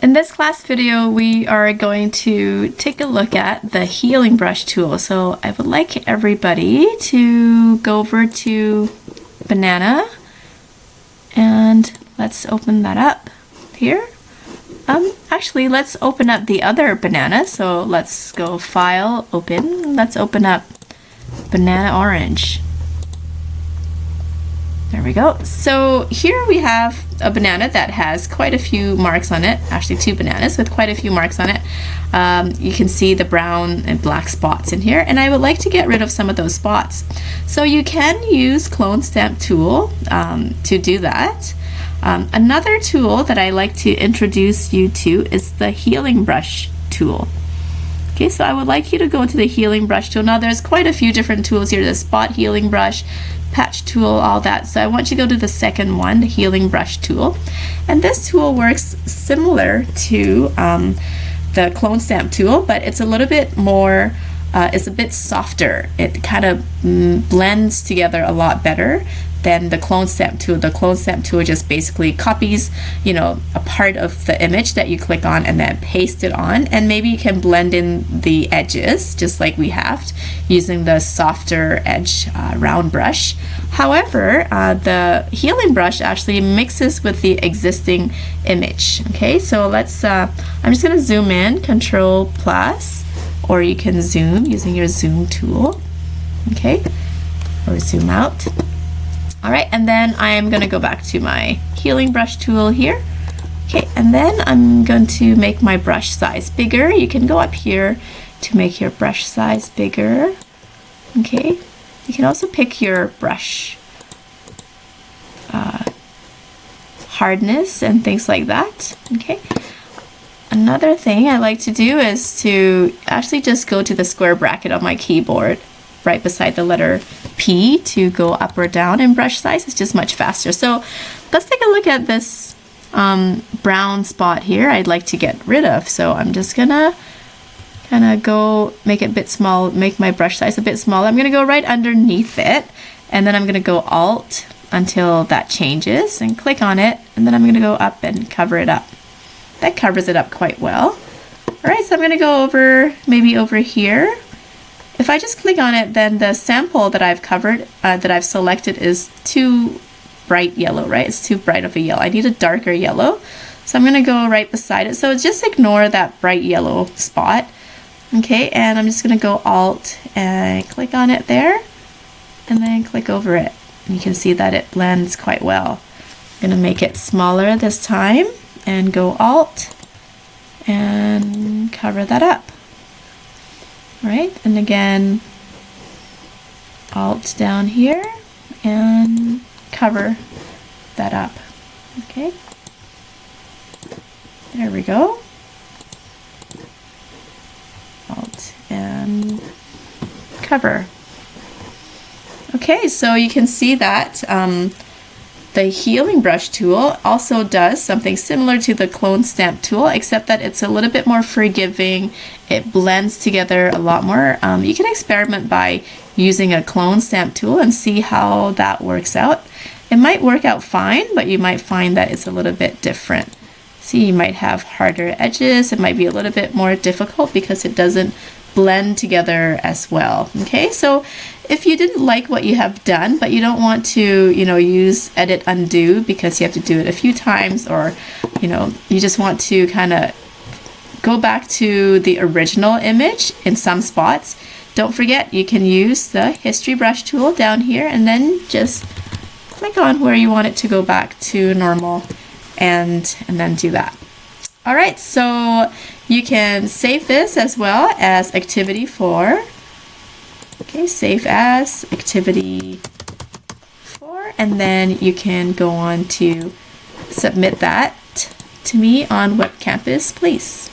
In this class video, we are going to take a look at the healing brush tool. So I would like everybody to go over to banana and let's open that up here. Actually, let's open up the other banana. So let's go File, Open. Let's open up banana orange. There we go. So here we have a banana that has quite a few marks on it. Actually, two bananas with quite a few marks on it. You can see the brown and black spots in here, and I would like to get rid of some of those spots. So you can use Clone Stamp tool to do that. Another tool that I like to introduce you to is the healing brush tool. Okay, so I would like you to go to the healing brush tool. Now there's quite a few different tools here. The spot healing brush, patch tool, all that. So I want you to go to the second one, the healing brush tool. And this tool works similar to the Clone Stamp tool, but it's a little bit more, it's a bit softer. It kind of blends together a lot better than the Clone Stamp tool. The Clone Stamp tool just basically copies, you know, a part of the image that you click on and then paste it on, and maybe you can blend in the edges just like we have using the softer edge round brush. However, the healing brush actually mixes with the existing image. Okay, so let's I'm just going to zoom in, Control plus, or you can zoom using your zoom tool. Okay, or zoom out. All right, and then I'm going to go back to my healing brush tool here. Okay, and then I'm going to make my brush size bigger. You can go up here to make your brush size bigger. Okay, you can also pick your brush hardness and things like that. Okay, another thing I like to do is to actually just go to the square bracket on my keyboard right beside the letter P to go up or down in brush size. It's just much faster. So let's take a look at this brown spot here I'd like to get rid of. So I'm just gonna kind of go make it a bit small, make my brush size a bit smaller. I'm gonna go right underneath it, and then I'm gonna go Alt until that changes and click on it, and then I'm gonna go up and cover it up. That covers it up quite well. All right, so I'm gonna go over, maybe over here. If I just click on it, then the sample that I've covered, that I've selected is too bright yellow, right? It's too bright of a yellow. I need a darker yellow. So I'm gonna go right beside it. So just ignore that bright yellow spot. Okay, and I'm just gonna go Alt and click on it there, and then click over it. And you can see that it blends quite well. I'm gonna make it smaller this time and go Alt and cover that up. Right, and again, Alt down here and cover that up. Okay, there we go. Alt and cover. Okay, so you can see that the healing brush tool also does something similar to the Clone Stamp tool, except that it's a little bit more forgiving. It blends together a lot more. You can experiment by using a Clone Stamp tool and see how that works out. It might work out fine, but you might find that it's a little bit different. See, you might have harder edges. It might be a little bit more difficult because it doesn't blend together as well. Okay, so if you didn't like what you have done, but you don't want to, you know, use edit undo because you have to do it a few times, or, you know, you just want to kind of go back to the original image in some spots, don't forget you can use the history brush tool down here and then just click on where you want it to go back to normal and then do that. All right, so you can save this as well as activity 4. Okay, save as activity 4, and then you can go on to submit that to me on Web Campus, please.